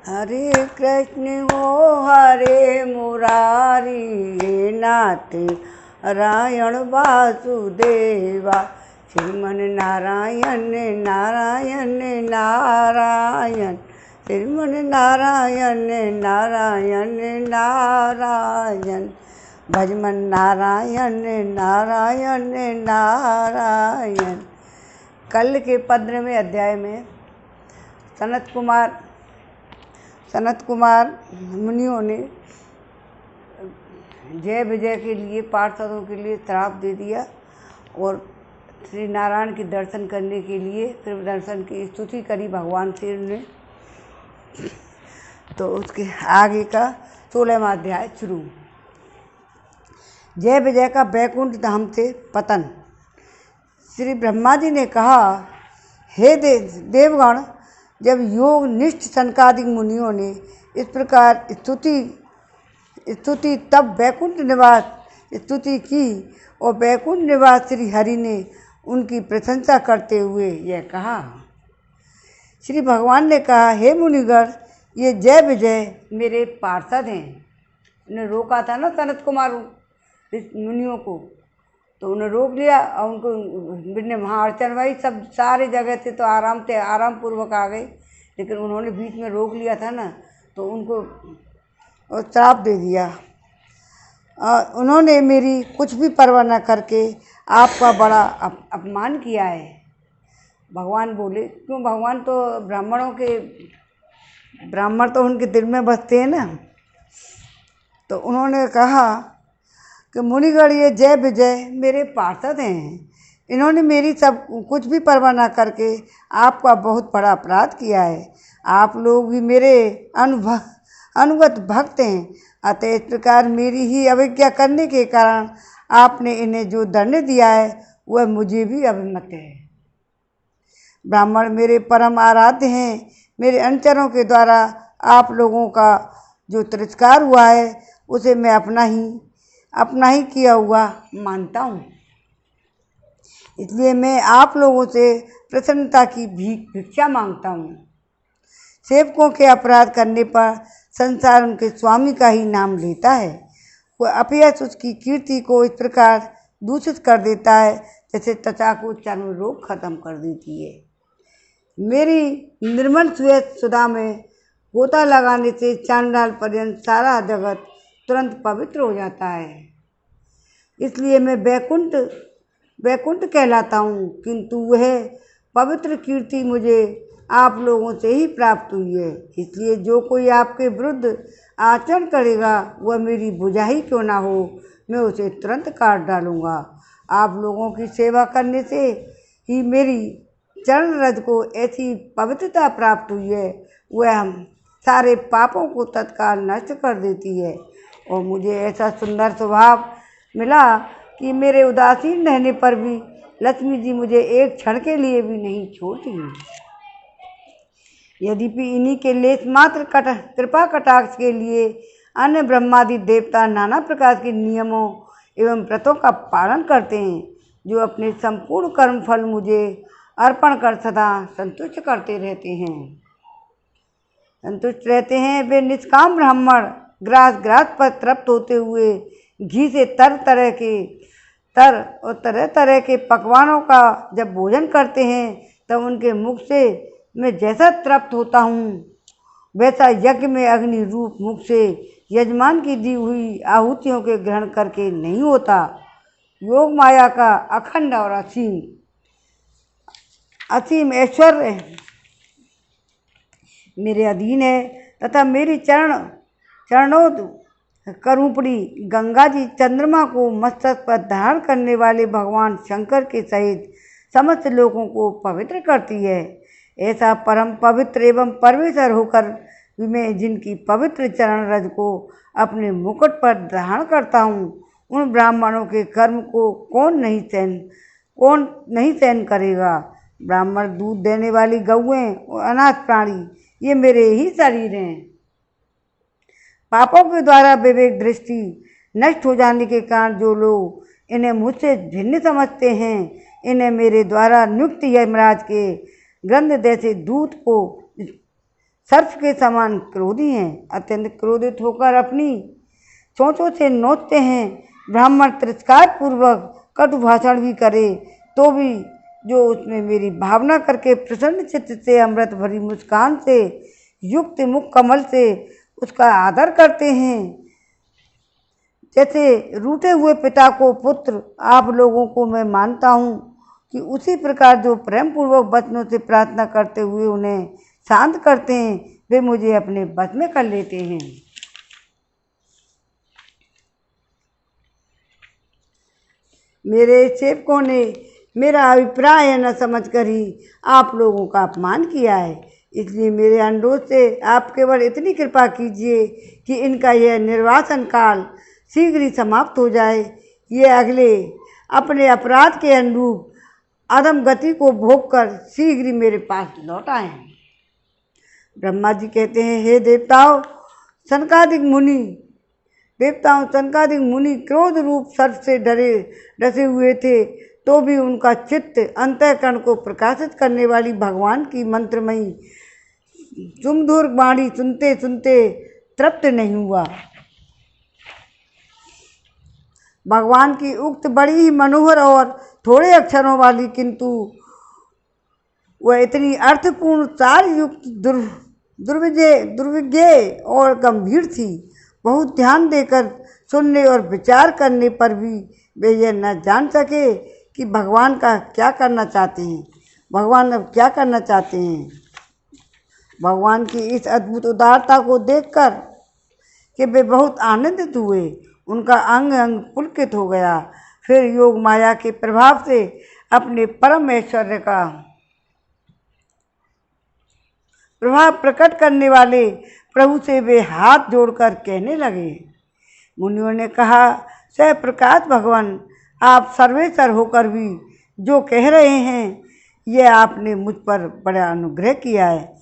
हरे कृष्ण हो हरे मुरारी, हे नाथ नारायण वासुदेवा, श्रीमन नारायण नारायण नारायण, श्रीमन नारायण नारायण नारायण, भजमन नारायण नारायण नारायण। कल के 15वें अध्याय में सनत कुमार मुनियों ने जय विजय के लिए पार्षदों के लिए श्राप दे दिया और श्री नारायण के दर्शन करने के लिए फिर दर्शन की स्तुति करी भगवान श्री ने। तो उसके आगे का 16वां अध्याय शुरू। जय विजय का बैकुंठ धाम से पतन। श्री ब्रह्मा जी ने कहा, हे देवगण, जब योग निष्ठ सनकादिक मुनियों ने इस प्रकार स्तुति तब बैकुंठ निवास स्तुति की और बैकुंठ निवास श्री हरि ने उनकी प्रशंसा करते हुए यह कहा। श्री भगवान ने कहा, हे मुनिगण, ये जय विजय मेरे पार्षद हैं। उन्हें रोका था ना सनत कुमार मुनियों को, तो उन्हें रोक लिया और उनको बिन्ने वहाँ अड़चन भाई सब सारे जगह थे तो आराम पूर्वक आ गए, लेकिन उन्होंने बीच में रोक लिया था ना, तो उनको श्राप दे दिया। उन्होंने मेरी कुछ भी परवाह न करके आपका बड़ा अपमान किया है। भगवान बोले, क्यों? भगवान तो ब्राह्मण तो उनके दिल में बसते हैं ना। तो उन्होंने कहा कि मुनिगण, ये जय विजय मेरे पार्षद हैं। इन्होंने मेरी सब कुछ भी परवाह न करके आपका बहुत बड़ा अपराध किया है। आप लोग भी मेरे अनुगत भक्त हैं, अतः इस प्रकार मेरी ही अवज्ञा करने के कारण आपने इन्हें जो दंड दिया है वह मुझे भी अभिमत है। ब्राह्मण मेरे परम आराध्य हैं। मेरे अनुचरों के द्वारा आप लोगों का जो तिरस्कार हुआ है उसे मैं अपना ही किया हुआ मानता हूँ। इसलिए मैं आप लोगों से प्रसन्नता की भिक्षा मांगता हूँ। सेवकों के अपराध करने पर संसार उनके स्वामी का ही नाम लेता है। वह अपयश उसकी कीर्ति को इस प्रकार दूषित कर देता है जैसे त्वचा को चर्म रोग खत्म कर देती है। मेरी निर्मल श्वेत सुधा में गोता लगाने से चांडाल पर्यंत सारा जगत तुरंत पवित्र हो जाता है। इसलिए मैं बैकुंठ कहलाता हूँ, किंतु वह पवित्र कीर्ति मुझे आप लोगों से ही प्राप्त हुई है। इसलिए जो कोई आपके विरुद्ध आचरण करेगा वह मेरी भुजा ही क्यों ना हो, मैं उसे तुरंत काट डालूँगा। आप लोगों की सेवा करने से ही मेरी चरण रज को ऐसी पवित्रता प्राप्त हुई है, वह हम सारे पापों को तत्काल नष्ट कर देती है। और मुझे ऐसा सुंदर स्वभाव मिला कि मेरे उदासीन रहने पर भी लक्ष्मी जी मुझे एक क्षण के लिए भी नहीं छोड़ती। यद्यपि इन्हीं के लेस मात्र कृपा कटाक्ष के लिए अन्य ब्रह्मादि देवता नाना प्रकार के नियमों एवं व्रतों का पालन करते हैं, जो अपने संपूर्ण कर्म फल मुझे अर्पण कर सदा संतुष्ट रहते हैं। वे निष्काम ब्राह्मण ग्रास पर तृप्त होते हुए घी से तरह तरह के पकवानों का जब भोजन करते हैं तब उनके मुख से मैं जैसा तृप्त होता हूँ वैसा यज्ञ में अग्नि रूप मुख से यजमान की दी हुई आहुतियों के ग्रहण करके नहीं होता। योग माया का अखंड और असीम ऐश्वर्य मेरे अधीन है तथा मेरी चरणों करूपड़ी गंगा जी चंद्रमा को मस्तक पर धारण करने वाले भगवान शंकर के सहित समस्त लोगों को पवित्र करती है। ऐसा परम पवित्र एवं परमेश्वर होकर भी मैं जिनकी पवित्र चरण रज को अपने मुकुट पर धारण करता हूँ, उन ब्राह्मणों के कर्म को कौन नहीं सहन करेगा। ब्राह्मण, दूध देने वाली गौएं और अनाथ प्राणी ये मेरे ही शरीर हैं। पापों के द्वारा विवेक दृष्टि नष्ट हो जाने के कारण जो लोग इन्हें मुझसे भिन्न समझते हैं, इन्हें मेरे द्वारा नियुक्त यमराज के ग्रंथ जैसे दूत को सर्प के समान क्रोधी हैं। अत्यंत क्रोधित होकर अपनी चोंचों से नोचते हैं। ब्राह्मण तिरस्कार पूर्वक कटु भाषण भी करे तो भी जो उसमें मेरी भावना करके प्रसन्न चित्त से अमृत भरी मुस्कान से युक्त मुख कमल से उसका आदर करते हैं। जैसे रूठे हुए पिता को पुत्र आप लोगों को मैं मानता हूँ कि उसी प्रकार जो प्रेम पूर्वक वचनों से प्रार्थना करते हुए उन्हें शांत करते हैं वे मुझे अपने वश में कर लेते हैं। मेरे सेवकों ने मेरा अभिप्राय न समझकर ही आप लोगों का अपमान किया है, इसलिए मेरे अनुरोध से आप केवल इतनी कृपा कीजिए कि इनका यह निर्वासन काल शीघ्र ही समाप्त हो जाए। ये अगले अपने अपराध के अनुरूप अधम गति को भोग कर शीघ्र ही मेरे पास लौट आए। ब्रह्मा जी कहते हैं, हे देवताओं सनकादिक मुनि क्रोध रूप सर्प से डसे हुए थे, तो भी उनका चित्त अंतःकरण को प्रकाशित करने वाली भगवान की मंत्रमयी सुमधुर वाणी सुनते सुनते तृप्त नहीं हुआ। भगवान की उक्त बड़ी ही मनोहर और थोड़े अक्षरों वाली किंतु वह इतनी अर्थपूर्ण चार युक्त दुर्विज्ञेय और गंभीर थी। बहुत ध्यान देकर सुनने और विचार करने पर भी वे यह न जान सके कि भगवान अब क्या करना चाहते हैं। भगवान की इस अद्भुत उदारता को देखकर कि वे बहुत आनंदित हुए। उनका अंग अंग पुलकित हो गया। फिर योग माया के प्रभाव से अपने परम ऐश्वर्य का प्रभाव प्रकट करने वाले प्रभु से वे हाथ जोड़कर कहने लगे। मुनियों ने कहा, सह प्रकाश भगवान, आप सर्वेश्वर होकर भी जो कह रहे हैं यह आपने मुझ पर बड़ा अनुग्रह किया है।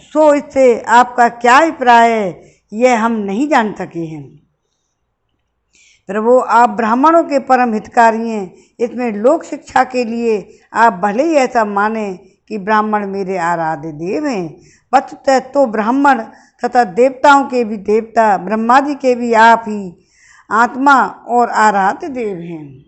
सो इससे आपका क्या अभिप्राय है यह हम नहीं जान सके हैं। प्रभु आप ब्राह्मणों के परम हितकारी हैं। इसमें लोक शिक्षा के लिए आप भले ही ऐसा माने कि ब्राह्मण मेरे आराध्य देव हैं, वस्तुतः तो ब्राह्मण तथा देवताओं के भी देवता ब्रह्मा जी के भी आप ही आत्मा और आराध्य देव हैं।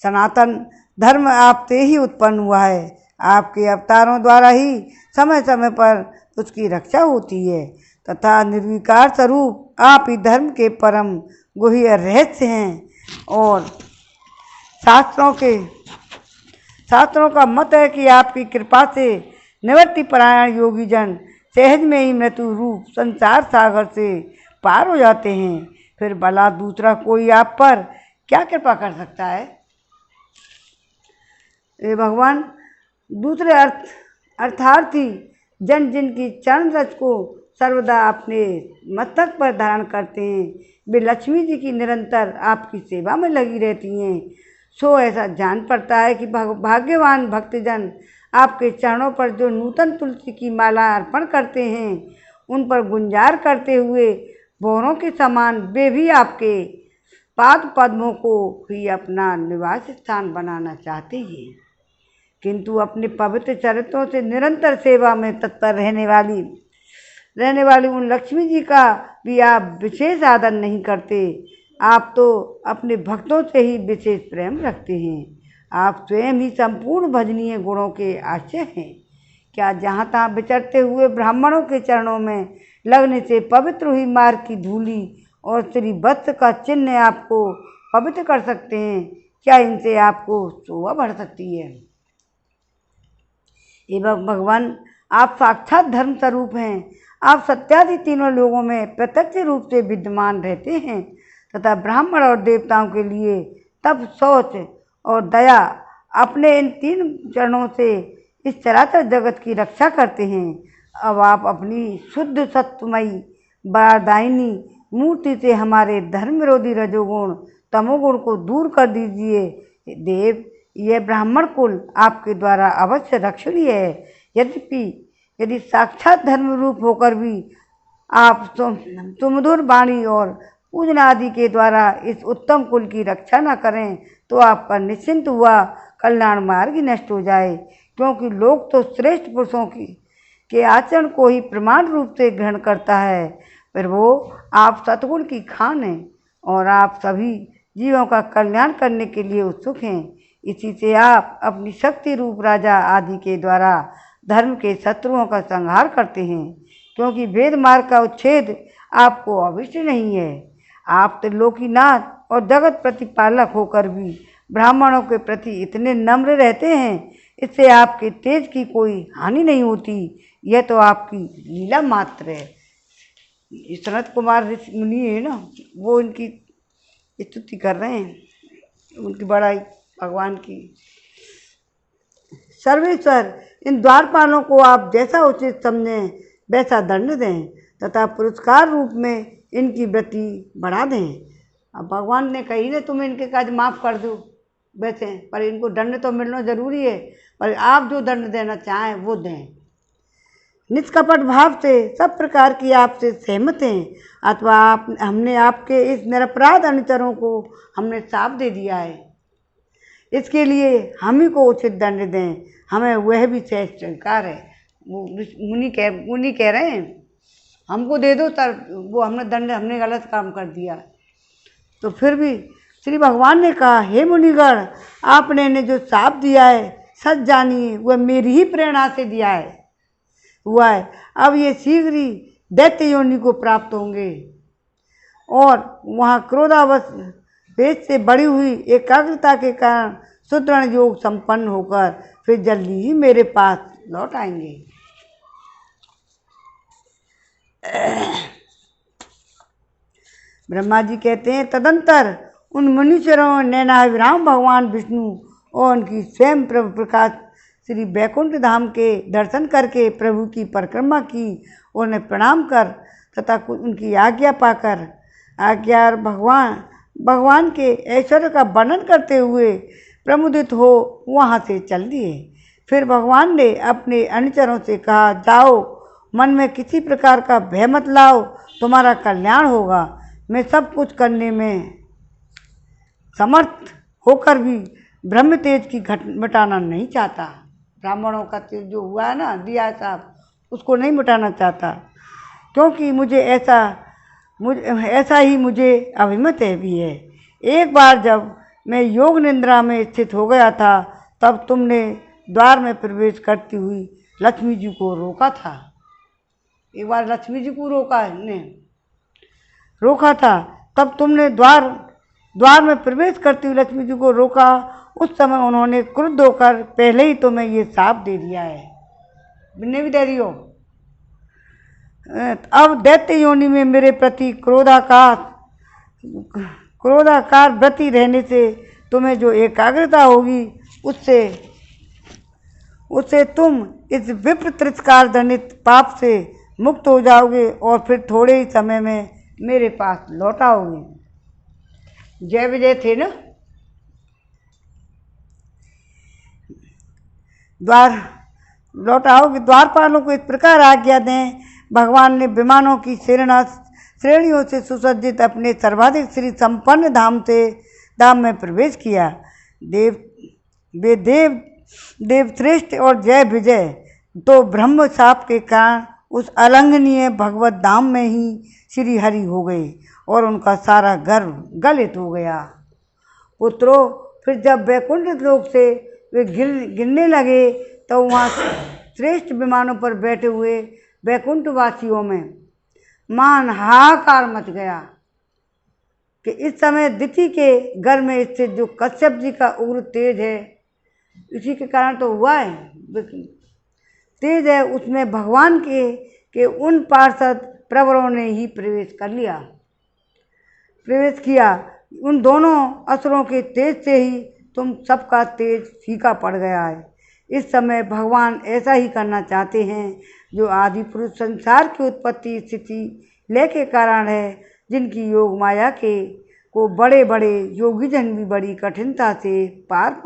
सनातन धर्म आपसे ही उत्पन्न हुआ है। आपके अवतारों द्वारा ही समय समय पर उसकी रक्षा होती है तथा निर्विकार स्वरूप आप ही धर्म के परम गुह्य रहस्य हैं। और शास्त्रों का मत है कि आपकी कृपा से निवृत्ति परायण योगी जन सहज में ही मृत्यु रूप संसार सागर से पार हो जाते हैं। फिर भला दूसरा कोई आप पर क्या कृपा कर सकता है। भगवान दूसरे अर्थार्थी जन जिनकी चरण रज को सर्वदा अपने मस्तक पर धारण करते हैं, वे लक्ष्मी जी की निरंतर आपकी सेवा में लगी रहती हैं। सो ऐसा जान पड़ता है कि भाग्यवान भक्तजन आपके चरणों पर जो नूतन तुलसी की माला अर्पण करते हैं, उन पर गुंजार करते हुए भौरों के समान वे भी आपके पाद पद्मों को ही अपना निवास स्थान बनाना चाहते हैं, किंतु अपने पवित्र चरित्रों से निरंतर सेवा में तत्पर रहने वाली उन लक्ष्मी जी का भी आप विशेष आदर नहीं करते। आप तो अपने भक्तों से ही विशेष प्रेम रखते हैं। आप स्वयं ही संपूर्ण भजनीय गुणों के आश्रय हैं। क्या जहाँ तहाँ विचरते हुए ब्राह्मणों के चरणों में लगने से पवित्र हुई मार्ग की धूली और श्री वत्स का चिन्ह आपको पवित्र कर सकते हैं? क्या इनसे आपको शोभा बढ़ सकती है? एवं भगवान आप साक्षात धर्म स्वरूप हैं। आप सत्यादि तीनों लोगों में प्रत्यक्ष रूप से विद्यमान रहते हैं तथा ब्राह्मण और देवताओं के लिए तप, शौच और दया अपने इन तीन चरणों से इस चराचर जगत की रक्षा करते हैं। अब आप अपनी शुद्ध सत्वमयी वरदायिनी मूर्ति से हमारे धर्म विरोधी रजोगुण तमोगुण को दूर कर दीजिए। देव, यह ब्राह्मण कुल आपके द्वारा अवश्य रक्षणीय है। यदि साक्षात धर्म रूप होकर भी आप सुमधुर वाणी और पूजन आदि के द्वारा इस उत्तम कुल की रक्षा न करें तो आपका निश्चिंत हुआ कल्याण मार्ग ही नष्ट हो जाए, क्योंकि लोग तो श्रेष्ठ पुरुषों की के आचरण को ही प्रमाण रूप से ग्रहण करता है। प्रभु, आप सतगुण की खान हैं और आप सभी जीवों का कल्याण करने के लिए उत्सुक हैं। इसी से आप अपनी शक्ति रूप राजा आदि के द्वारा धर्म के शत्रुओं का संहार करते हैं, क्योंकि भेद मार्ग का उच्छेद आपको अवश्य नहीं है। आप त्रिलोकीनाथ और जगत प्रतिपालक होकर भी ब्राह्मणों के प्रति इतने नम्र रहते हैं, इससे आपके तेज की कोई हानि नहीं होती। यह तो आपकी लीला मात्र है। सनत कुमार ऋषि मुनि है ना, वो इनकी स्तुति कर रहे हैं, उनकी बड़ाई भगवान की। सर्वेश्वर, इन द्वारपालों को आप जैसा उचित समझें वैसा दंड दें तथा पुरस्कार रूप में इनकी वृत्ति बढ़ा दें। अब भगवान ने कही ना तुम्हें इनके काज माफ़ कर दो वैसे, पर इनको दंड तो मिलना जरूरी है, पर आप जो दंड देना चाहें वो दें। निष्कपट भाव से सब प्रकार की आपसे सहमत हैं, अथवा हमने आपके इस निरपराध अनुचरों को हमने साफ दे दिया है, इसके लिए हम ही को उचित दंड दें, हमें वह भी सहज स्वीकार है। वो मुनि कह रहे हैं हमको दे दो सर, वो हमने गलत काम कर दिया। तो फिर भी श्री भगवान ने कहा, हे मुनिगण, आपने ने जो साप दिया है सच जानिए वह मेरी ही प्रेरणा से दिया है हुआ है। अब ये शीघ्र ही दैत्य योनि को प्राप्त होंगे और वहाँ क्रोधावश वेद से बढ़ी हुई एकाग्रता के कारण सुदृढ़ योग संपन्न होकर फिर जल्दी ही मेरे पास लौट आएंगे। ब्रह्मा जी कहते हैं, तदंतर उन मुनीश्वरों ने नैनाभिराम भगवान विष्णु और उनकी स्वयं प्रभु प्रकाश श्री वैकुंठ धाम के दर्शन करके प्रभु की परिक्रमा की, उन्हें प्रणाम कर तथा उनकी आज्ञा पाकर भगवान के ऐश्वर्य का वर्णन करते हुए प्रमुदित हो वहाँ से चल दिए। फिर भगवान ने अपने अनुचरों से कहा, जाओ, मन में किसी प्रकार का भय मत लाओ, तुम्हारा कल्याण होगा। मैं सब कुछ करने में समर्थ होकर भी ब्रह्म तेज की मिटाना नहीं चाहता। ब्राह्मणों का तेज जो हुआ है ना, दिया साहब, उसको नहीं मिटाना चाहता, क्योंकि ऐसा ही मुझे अभिमत है भी है। एक बार जब मैं योग निद्रा में स्थित हो गया था, तब तुमने द्वार में प्रवेश करती हुई लक्ष्मी जी को रोका था। एक बार लक्ष्मी जी को रोका था, तब तुमने द्वार में प्रवेश करती हुई लक्ष्मी जी को रोका। उस समय उन्होंने क्रुद्ध होकर पहले ही तुम्हें ये शाप दे दिया है, बिन्ने भी दे रही हो। अब दैत्य योनि में मेरे प्रति क्रोधाकार वृत्ति रहने से तुम्हें जो एकाग्रता होगी, उससे तुम इस विप्र तिरस्कार जनित पाप से मुक्त हो जाओगे और फिर थोड़े ही समय में मेरे पास लौट आओगे। जय विजय थे ना। लौट आओगे। द्वारपालों को इस प्रकार आज्ञा दें। भगवान ने विमानों की श्रेणियों से सुसज्जित अपने सर्वाधिक श्री संपन्न धाम में प्रवेश किया। देव श्रेष्ठ और जय विजय तो ब्रह्म शाप के कारण उस अलंघनीय भगवत धाम में ही श्री हरि हो गए और उनका सारा गर्व गलित हो गया। पुत्रों, फिर जब वैकुंठ लोक से वे गिरने लगे तो वहाँ श्रेष्ठ विमानों पर बैठे हुए वैकुंठवासियों में महान हाहाकार मच गया कि इस समय दिति के घर में स्थित जो कश्यप जी का उग्र तेज है, इसी के कारण तो हुआ है, तेज है, उसमें भगवान के उन पार्षद प्रवरों ने ही प्रवेश किया। उन दोनों असुरों के तेज से ही तुम सबका तेज फीका पड़ गया है। इस समय भगवान ऐसा ही करना चाहते हैं जो आदि पुरुष संसार की उत्पत्ति स्थिति लय के कारण है, जिनकी योग माया को बड़े बड़े योगी जन भी बड़ी कठिनता से पार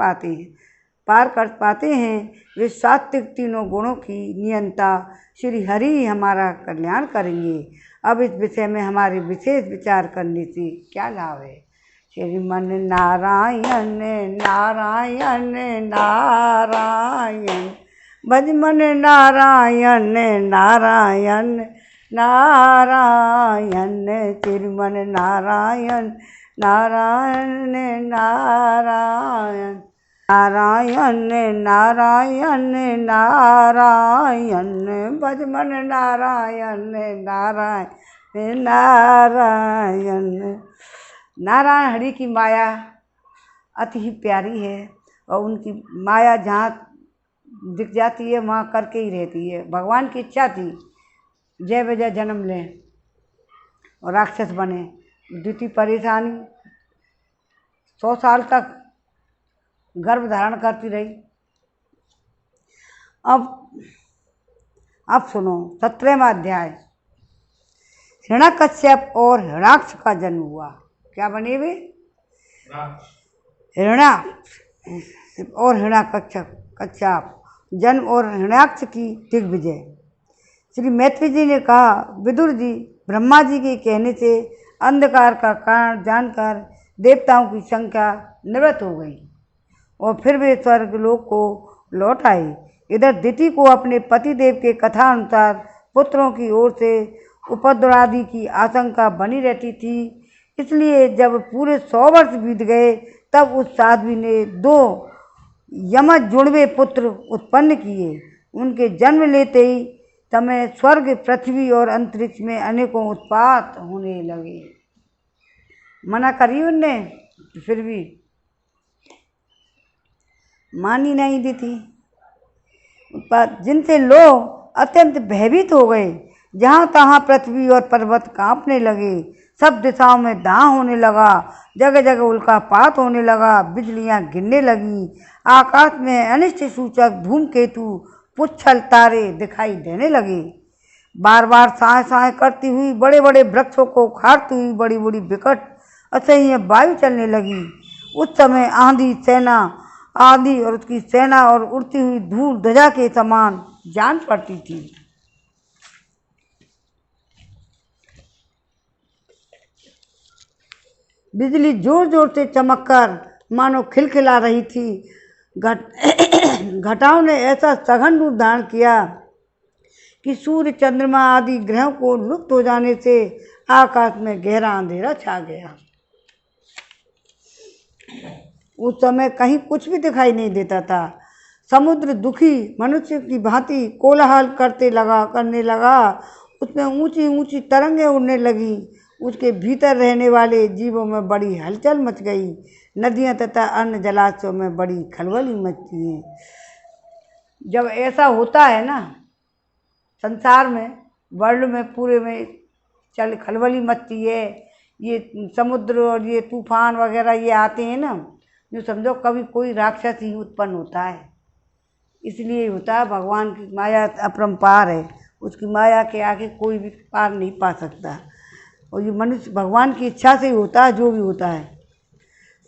कर पाते हैं। वे सात्विक तीनों गुणों की नियंता श्री हरि ही हमारा कल्याण करेंगे। अब इस विषय में हमारे विशेष विचार करने से क्या लाभ है। श्रीमन नारायण नारायण नारायण भज मन नारायण नारायण नारायण, तिरुमन नारायण नारायण नारायण, नारायण नारायण नारायण, भज मन नारायण नारायण नारायण। नारायण हरि की माया अति ही प्यारी है और उनकी माया जहाँ दिख जाती है वहाँ करके ही रहती है। भगवान की इच्छा थी जय बजय जन्म लें और राक्षस बने। द्वितीय परेशानी 100 साल तक गर्भ धारण करती रही। अब सुनो 17वां अध्याय। हिरण्यकश्यप और हिरण्याक्ष का जन्म हुआ। क्या बने वे? हिरण्याक्ष और हिरण्यकश्यप जन्म और हिरण्याक्ष की दिग्विजय। श्री मैत्री जी ने कहा, विदुर जी, ब्रह्मा जी के कहने से अंधकार का कारण जानकर देवताओं की संख्या निवृत्त हो गई और फिर वे स्वर्ग लोक को लौट आए। इधर दिति को अपने पतिदेव के कथा अनुसार पुत्रों की ओर से उपद्रव आदि की आशंका बनी रहती थी, इसलिए जब पूरे 100 वर्ष बीत गए तब उस साध्वी ने 2 यमज जुड़वे पुत्र उत्पन्न किए। उनके जन्म लेते ही समय स्वर्ग, पृथ्वी और अंतरिक्ष में अनेकों उत्पात होने लगे। मना करी उनने, फिर भी मानी नहीं दी थी। जिनसे लोग अत्यंत भयभीत हो गए। जहाँ तहाँ पृथ्वी और पर्वत कांपने लगे, सब दिशाओं में दाह होने लगा, जगह जगह उल्कापात होने लगा, बिजलियाँ गिरने लगीं, आकाश में अनिष्ट सूचक धूमकेतु पुच्छल तारे दिखाई देने लगे। बार बार साए साए करती हुई बड़े बड़े वृक्षों को उखाड़ती हुई बड़ी बड़ी विकट असह्य वायु चलने लगी। उस समय आंधी और उसकी सेना और उड़ती हुई धूल ध्वजा के समान जान पड़ती थी। बिजली जोर जोर से चमककर मानो खिलखिला रही थी। घटाओं ने ऐसा सघन रूप धारण किया कि सूर्य, चंद्रमा आदि ग्रहों को लुप्त हो जाने से आकाश में गहरा अंधेरा छा गया। उस समय कहीं कुछ भी दिखाई नहीं देता था। समुद्र दुखी मनुष्य की भांति कोलाहल करने लगा। उसमें ऊंची ऊंची तरंगें उड़ने लगी। उसके भीतर रहने वाले जीवों में बड़ी हलचल मच गई। नदियाँ तथा अन्य जलाशयों में बड़ी खलबली मचती है। जब ऐसा होता है ना संसार में, वर्ल्ड में, पूरे में खलबली मचती है, ये समुद्र और ये तूफान वगैरह ये आते हैं ना, जो समझो कभी कोई राक्षस ही उत्पन्न होता है। इसलिए होता है, भगवान की माया अपरंपार है, उसकी माया के आगे कोई भी पार नहीं पा सकता। और ये मनुष्य भगवान की इच्छा से ही होता है जो भी होता है।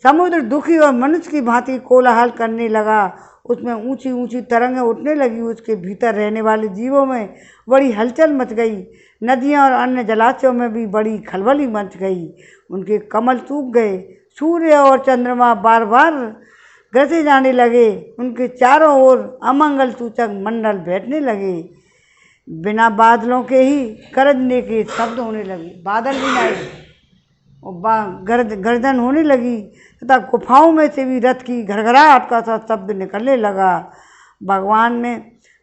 समुद्र दुखी और मनुष्य की भांति कोलाहल करने लगा। उसमें ऊंची ऊंची तरंगें उठने लगी। उसके भीतर रहने वाले जीवों में बड़ी हलचल मच गई। नदियाँ और अन्य जलाशयों में भी बड़ी खलबली मच गई। उनके कमल सूख गए। सूर्य और चंद्रमा बार बार ग्रसे जाने लगे। उनके चारों ओर अमंगल सूचक मंडल बैठने लगे। बिना बादलों के ही गरजने के शब्द होने लगे। बादल भी नहीं और गर्जन होने लगी तथा गुफाओं में से भी रथ की घरघराहट का सा शब्द निकलने लगा। भगवान ने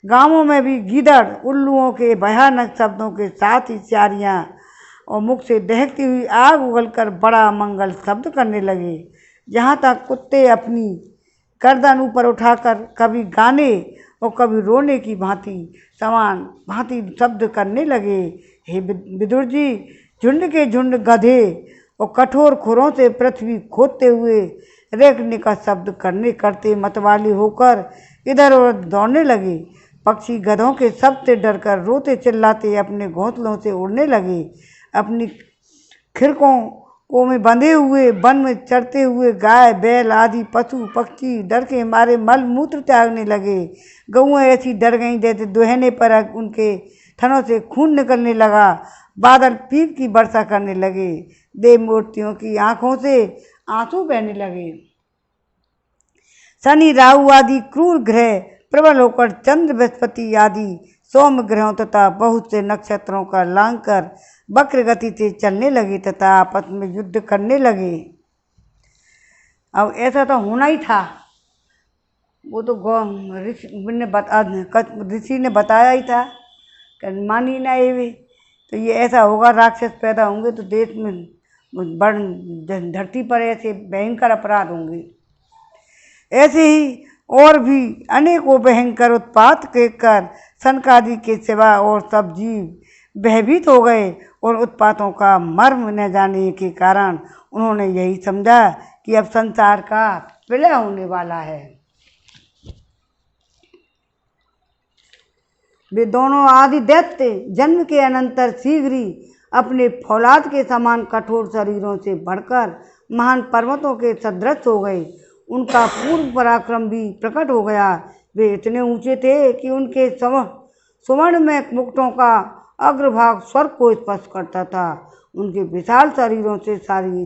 गांवों में भी गीदड़, उल्लुओं के भयानक शब्दों के साथ ही चारियाँ और मुख से दहकती हुई आग उगलकर बड़ा अमंगल शब्द करने लगे। जहाँ तक कुत्ते अपनी गर्दन ऊपर उठाकर कभी गाने और कभी रोने की भांति शब्द करने लगे। हे विदुर जी, झुंड के झुंड गधे और कठोर खुरों से पृथ्वी खोदते हुए रेखने का शब्द करते मतवाले होकर इधर उधर दौड़ने लगे। पक्षी गधों के शब्द से डरकर रोते चिल्लाते अपने घोंसलों से उड़ने लगे। अपनी खिड़कों में बंधे हुए वन में चरते हुए गाय, बैल आदि पशु पक्षी डर के मारे मल मूत्र त्यागने लगे। गऊँ ऐसी डर गईं जैसे दुहने पर उनके थनों से खून निकलने लगा। बादल पीप की वर्षा करने लगे। देव मूर्तियों की आंखों से आंसू बहने लगे। शनि, राहु आदि क्रूर ग्रह प्रबल होकर चंद्र बृहस्पति आदि सोम ग्रहों तथा बहुत से नक्षत्रों का लांग कर वक्र गति से चलने लगे तथा आपस में युद्ध करने लगे। अब ऐसा तो होना ही था, वो तो ऋषि ने बताया ही था, मानी ना ये। तो ये ऐसा होगा, राक्षस पैदा होंगे तो देश में बड़ धरती पर ऐसे भयंकर अपराध होंगे। ऐसे ही और भी अनेकों भयंकर उत्पात के कर सनकादि के सिवा और सब जीव भयभीत हो गए और उत्पातों का मर्म न जाने के कारण उन्होंने यही समझा कि अब संसार का विलय होने वाला है। वे दोनों आदि दैत्य जन्म के अनंतर शीघ्र ही अपने फौलाद के समान कठोर शरीरों से बढ़कर महान पर्वतों के सदृश हो गए। उनका पूर्व पराक्रम भी प्रकट हो गया। वे इतने ऊंचे थे कि उनके सुवर्ण में मुकुटों का अग्रभाग स्वर्ग को स्पर्श करता था। उनके विशाल शरीरों से सारी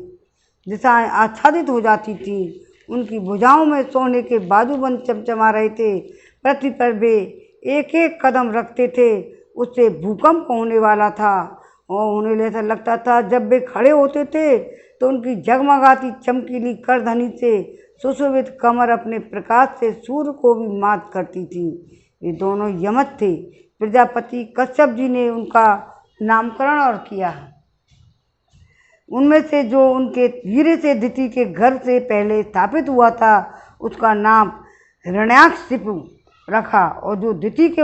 दिशाएं आच्छादित हो जाती थीं। उनकी भुजाओं में सोने के बाजूबंद चमचमा रहे थे। पृथ्वी पर वे एक एक कदम रखते थे उससे भूकंप होने वाला था और उन्हें ऐसा लगता था जब वे खड़े होते थे तो उनकी जगमगाती चमकीली करधनी से सुशोभित कमर अपने प्रकाश से सूर्य को भी मात करती थी। ये दोनों यमज थे। प्रजापति कश्यप जी ने उनका नामकरण और किया। उनमें से जो उनके वीर से दिति के घर से पहले स्थापित हुआ था उसका नाम हिरण्याकशिपु रखा, और जो दिति के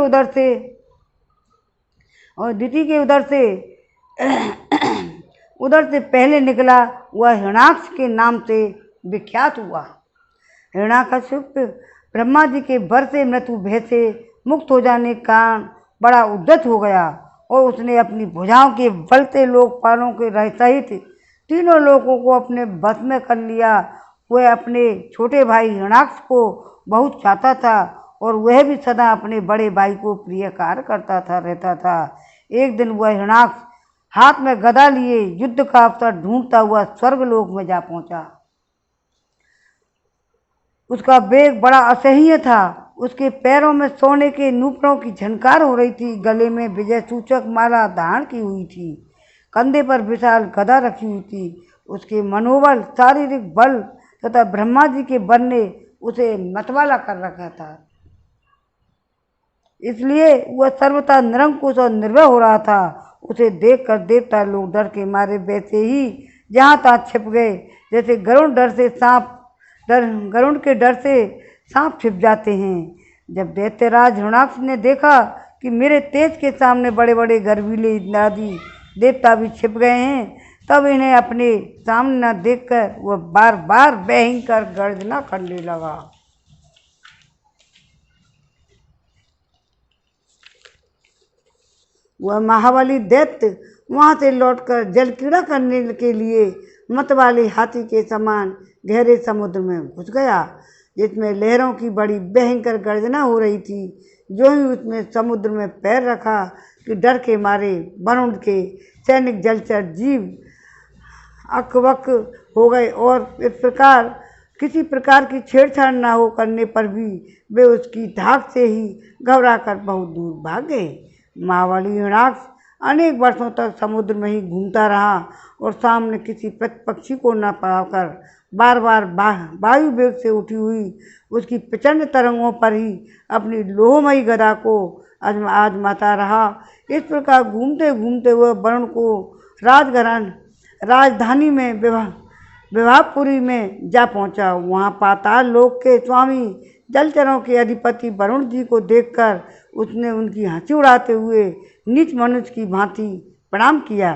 उधर से पहले निकला वह हिरण्याक्ष के नाम से विख्यात हुआ। हिरण्याकशिप ब्रह्मा जी के वर से मृत्यु भय से मुक्त हो जाने के कारण बड़ा उद्यत हो गया और उसने अपनी भुजाओं के बल से लोकपालों के सहित तीनों लोगों को अपने बस में कर लिया। वह अपने छोटे भाई हिरण्याक्ष को बहुत चाहता था और वह भी सदा अपने बड़े भाई को प्रिय कार्य करता रहता था। एक दिन वह हिरण्याक्ष हाथ में गदा लिए युद्ध का अवसर ढूंढता हुआ स्वर्गलोक में जा पहुंचा। उसका वेग बड़ा असह्य था। उसके पैरों में सोने के नूपुरों की झनकार हो रही थी। गले में विजय सूचक माला धारण की हुई थी। कंधे पर विशाल गदा रखी हुई थी। उसके मनोबल, शारीरिक बल तथा ब्रह्मा जी के बल ने उसे मतवाला कर रखा था, इसलिए वह सर्वथा निरंकुश और निर्भय हो रहा था। उसे देखकर देवता लोग डर के मारे वैसे ही जहाँ तहाँ छिप गए, जैसे गरुड़ के डर से सांप छिप जाते हैं। जब दैत्यराज हिरण्याक्ष ने देखा कि मेरे तेज के सामने बड़े बड़े गर्वीले आदि देवता भी छिप गए हैं, तब इन्हें अपने सामने न देखकर वह बार बार भयंकर गर्जना करने लगा। वह महाबली दैत्य वहाँ से लौटकर जल क्रीड़ा करने के लिए मतवाले हाथी के समान गहरे समुद्र में घुस गया, जिसमें लहरों की बड़ी भयंकर गर्जना हो रही थी। जो ही उसने समुद्र में पैर रखा कि डर के मारे वरुण के सैनिक जलचर जीव अकबक हो गए और इस प्रकार किसी प्रकार की छेड़छाड़ न हो करने पर भी वे उसकी धाक से ही घबराकर बहुत दूर भाग गए। महाबली हिरण्याक्ष अनेक वर्षों तक समुद्र में ही घूमता रहा और सामने किसी पक्षी को न पाकर बार बार वायु वेग से उठी हुई उसकी प्रचंड तरंगों पर ही अपनी लोहमयी गदा को आजमाता रहा। इस प्रकार घूमते घूमते वह वरुण को राजधानी में विभापुरी में जा पहुंचा। वहां पाताल लोक के स्वामी जलचरों के अधिपति वरुण जी को देखकर उसने उनकी हंसी उड़ाते हुए नीच मनुष्य की भांति प्रणाम किया।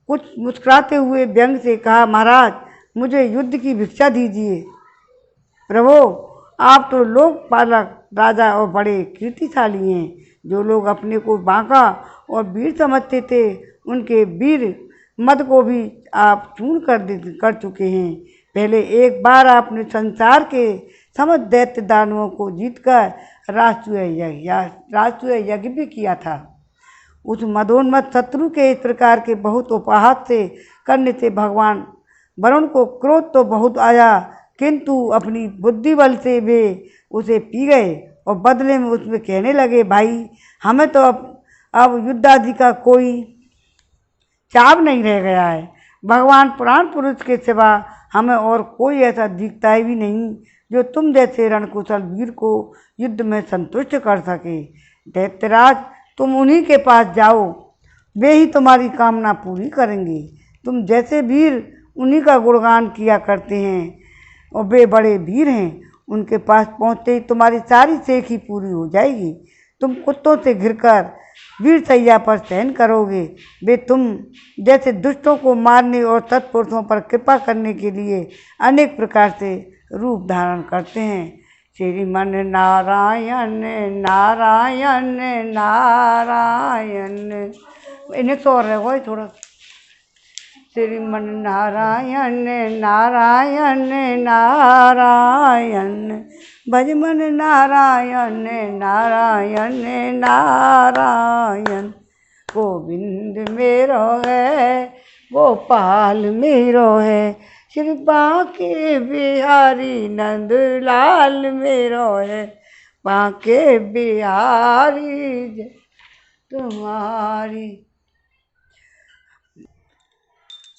कुछ मुस्कुराते हुए व्यंग से कहा, महाराज मुझे युद्ध की भिक्षा दीजिए। प्रभो, आप तो लोकपालक राजा और बड़े कीर्तिशाली हैं। जो लोग अपने को बांका और वीर समझते थे उनके वीर मद को भी आप चूर्ण कर चुके हैं। पहले एक बार आपने संसार के समस्त दैत्य दानवों को जीतकर राष्ट्रीय यज्ञ भी किया था। उस मदोन्मत्त शत्रु के इस प्रकार के बहुत उपहास से करने से भगवान वरुण को क्रोध तो बहुत आया, किंतु अपनी बुद्धि बल से वे उसे पी गए और बदले में उसमें कहने लगे, भाई हमें तो अब युद्ध आदि का कोई चाव नहीं रह गया है। भगवान पुराण पुरुष के सिवा हमें और कोई ऐसा दिखता ही भी नहीं जो तुम जैसे रणकुशल वीर को युद्ध में संतुष्ट कर सके। दैत्यराज, तुम उन्हीं के पास जाओ, वे ही तुम्हारी कामना पूरी करेंगे। तुम जैसे वीर उन्हीं का गुणगान किया करते हैं और वे बड़े वीर हैं। उनके पास पहुँचते ही तुम्हारी सारी सेख ही पूरी हो जाएगी। तुम कुत्तों से घिरकर वीर सैया पर शयन करोगे। वे तुम जैसे दुष्टों को मारने और सत्पुरुषों पर कृपा करने के लिए अनेक प्रकार से रूप धारण करते हैं। श्रीमन नारायण नारायण नारायण, इन्हें तो और रहो थोड़ा। श्रीमन नारायण नारायण नारायण, भजमन नारायण नारायण नारायण। गोविंद मेरो है, गोपाल मेरो है, श्री बांके बिहारी नंद लाल मेरो है। बांके बिहारी जय तुम्हारी।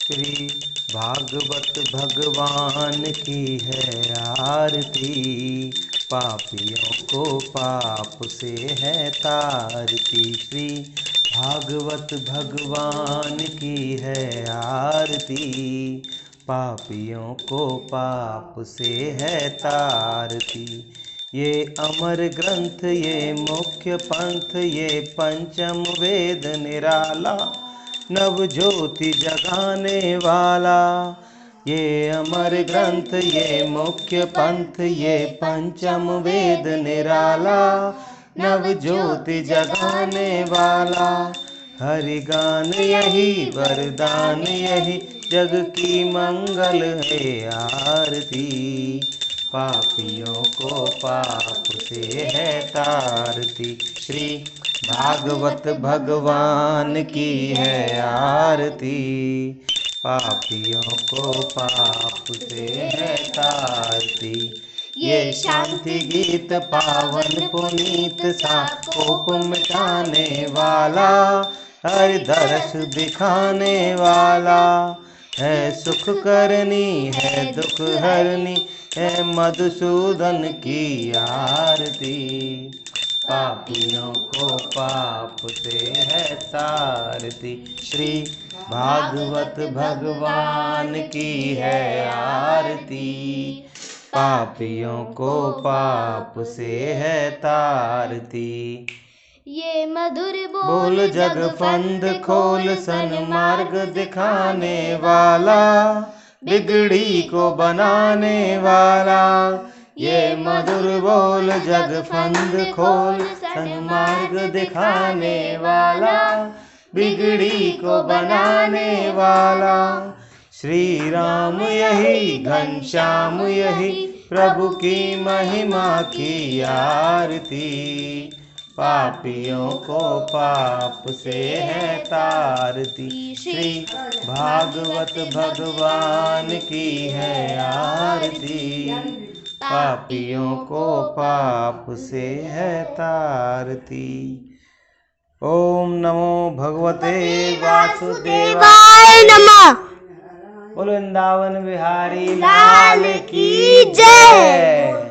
श्री भागवत भगवान की है आरती, पापियों को पाप से है तारती। श्री भागवत भगवान की है आरती, पापियों को पाप से है तारती। ये अमर ग्रंथ, ये मुख्य पंथ, ये पंचम वेद निराला, नव ज्योति जगाने वाला। ये अमर ग्रंथ, ये मुख्य पंथ, ये पंचम वेद निराला, नव ज्योति जगाने वाला। हरि गान यही, वरदान यही, जग की मंगल है आरती। पापियों को पाप से है तारती। श्री भागवत भगवान की है आरती, पापियों को पाप से है तारती। ये शांति गीत पावन पुनीत सा, कोप मिटाने वाला, हर दर्श दिखाने वाला है। सुख करनी है दुख हरनी है, मधुसूदन की आरती। पापियों को पाप से है तारती। श्री भागवत भगवान की है आरती, पापियों को पाप से है तारती। ये मधुर बोल जग फंद खोल, सन्मार्ग दिखाने वाला, बिगड़ी को बनाने वाला। ये मधुर बोल जग फंद खोल, सन्मार्ग दिखाने वाला, बिगड़ी को बनाने वाला। श्री राम यही, घनश्याम यही, प्रभु की महिमा की आरती। पापियों को पाप से है तारती। श्री भागवत भगवान की है आरती, पापियों को पाप से है तारती। ओम नमो भगवते वासुदेवाय नमः। बोलो वृंदावन बिहारी लाल की जय।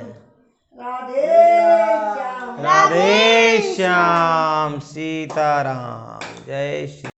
राधे श्याम सीताराम। जय श्री